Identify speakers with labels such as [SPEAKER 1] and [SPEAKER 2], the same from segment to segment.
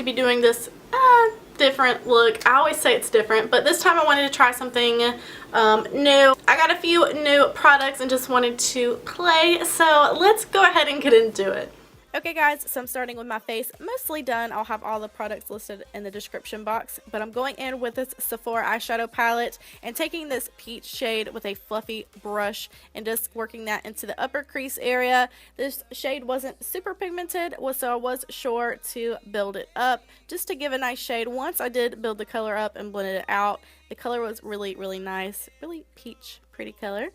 [SPEAKER 1] be doing this different look. I always say it's different, but this time I wanted to try something new. I got a few new products and just wanted to play, so let's go ahead and get into it. Okay guys, so I'm starting with my face mostly done. I'll have all the products listed in the description box, but I'm going in with this Sephora eyeshadow palette and taking this peach shade with a fluffy brush and just working that into the upper crease area. This shade wasn't super pigmented, so I was sure to build it up just to give a nice shade. Once I did build the color up and blend it out, the color was really, really nice, really peach, pretty color.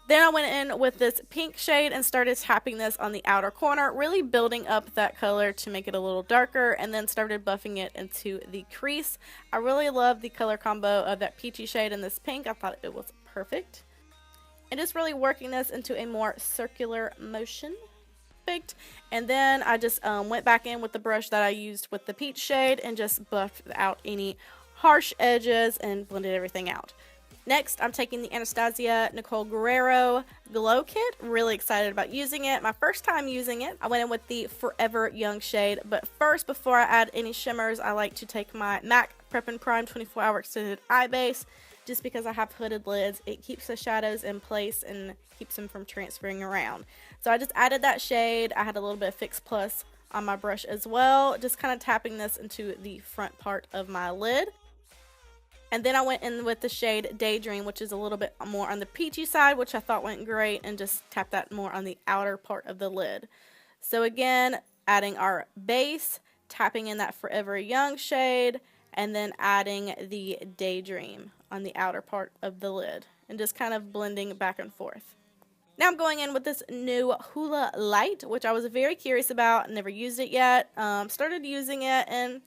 [SPEAKER 1] Then I went in with this pink shade and started tapping this on the outer corner, really building up that color to make it a little darker, and then started buffing it into the crease. I really love the color combo of that peachy shade and this pink. I thought it was perfect. And just really working this into a more circular motion. Perfect. And then I just went back in with the brush that I used with the peach shade and just buffed out any harsh edges and blended everything out. Next, I'm taking the Anastasia Nicole Guerriero Glow Kit. Really excited about using it. My first time using it. I went in with the Forever Young shade. But first, before I add any shimmers, I like to take my MAC Prep and Prime 24-Hour Extended Eye Base. Just because I have hooded lids, it keeps the shadows in place and keeps them from transferring around. So I just added that shade. I had a little bit of Fix Plus on my brush as well. Just kind of tapping this into the front part of my lid. And then I went in with the shade Daydream, which is a little bit more on the peachy side, which I thought went great, and just tapped that more on the outer part of the lid. So again, adding our base, tapping in that Forever Young shade, and then adding the Daydream on the outer part of the lid, and just kind of blending back and forth. Now I'm going in with this new Hoola Lite, which I was very curious about, never used it yet. Started using it, and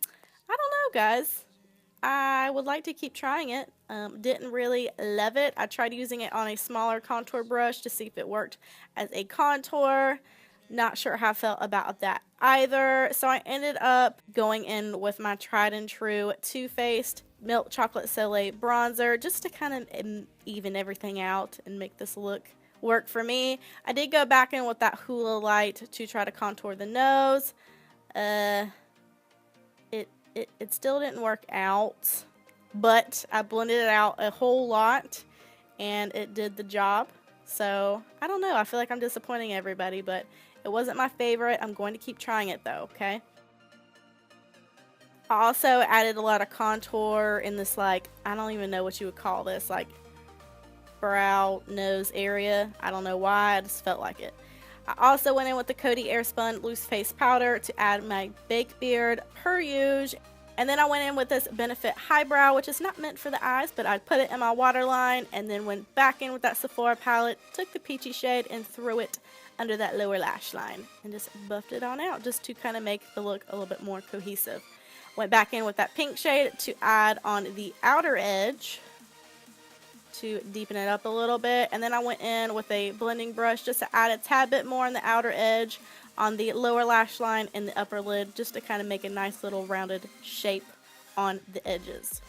[SPEAKER 1] I don't know, guys. I would like to keep trying it. Didn't really love it. I tried using it on a smaller contour brush to see if it worked as a contour. Not sure how I felt about that either. So I ended up going in with my tried and true Too Faced Milk Chocolate Soleil bronzer just to kind of even everything out and make this look work for me. I did go back in with that Hoola Light to try to contour the nose. It still didn't work out, but I blended it out a whole lot and it did the job. So I don't know, I feel like I'm disappointing everybody, but it wasn't my favorite. I'm going to keep trying it though, okay? I also added a lot of contour in this, like, I don't even know what you would call this, like brow nose area. I don't know why, I just felt like it. I also went in with the Coty Airspun Loose Face Powder to add my baked beard per usual. And then I went in with this Benefit Highbrow, which is not meant for the eyes, but I put it in my waterline and then went back in with that Sephora palette, took the peachy shade and threw it under that lower lash line and just buffed it on out just to kind of make the look a little bit more cohesive. Went back in with that pink shade to add on the outer edge to deepen it up a little bit, and then I went in with a blending brush just to add a tad bit more on the outer edge on the lower lash line and the upper lid, just to kind of make a nice little rounded shape on the edges.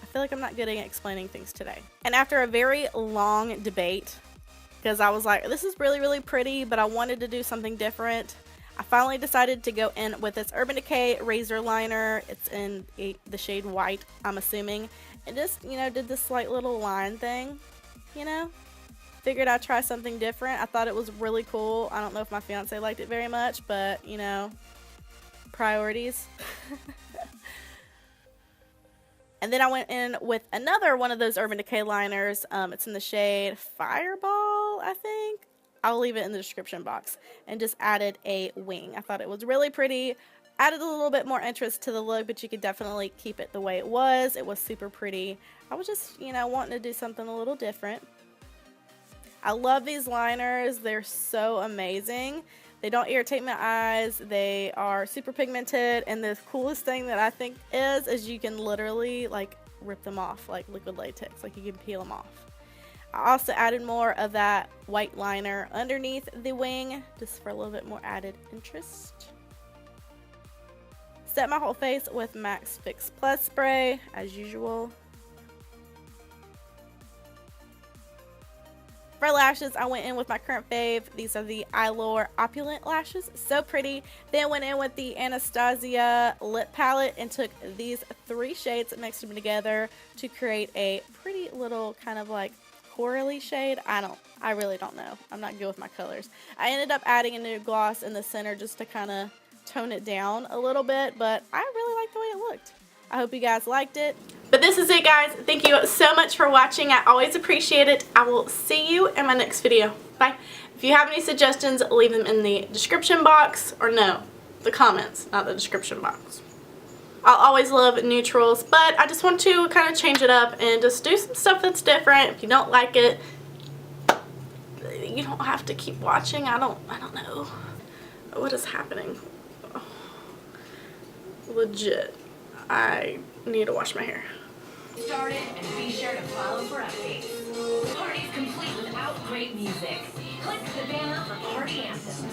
[SPEAKER 1] I feel like I'm not good at explaining things today. And after a very long debate, because I was like, this is really, really pretty, but I wanted to do something different, I finally decided to go in with this Urban Decay Razor Liner. It's in the shade White, I'm assuming. And just, you know, did this slight little line thing, you know. Figured I'd try something different. I thought it was really cool. I don't know if my fiance liked it very much, but, you know, priorities. And then I went in with another one of those Urban Decay liners. It's in the shade Fireball, I think. I'll leave it in the description box. And just added a wing. I thought it was really pretty. Added a little bit more interest to the look, but you could definitely keep it the way it was. It was super pretty. I was just, you know, wanting to do something a little different. I love these liners. They're so amazing. They don't irritate my eyes. They are super pigmented. And the coolest thing that I think is you can literally, like, rip them off like liquid latex. Like, you can peel them off. I also added more of that white liner underneath the wing, just for a little bit more added interest. Set my whole face with MAC's Fix Plus spray, as usual. for lashes, I went in with my current fave. These are the Eyelure Opulent lashes. So pretty. Then went in with the Anastasia lip palette and took these 3 shades and mixed them together to create a pretty little kind of like corally shade. I really don't know. I'm not good with my colors. I ended up adding a nude gloss in the center just to kind of tone it down a little bit, but I really like the way it looked. I hope you guys liked it. But this is it, guys. Thank you so much for watching. I always appreciate it. I will see you in my next video. Bye. If you have any suggestions, leave them in the description box, or no, the comments, not the description box. I'll always love neutrals, but I just want to kind of change it up and just do some stuff that's different. If you don't like it, you don't have to keep watching. I don't know. What is happening? Oh, legit. I need to wash my hair.
[SPEAKER 2] Started, and be sure to follow for updates. Party's complete without great music. Click the banner for party anthems.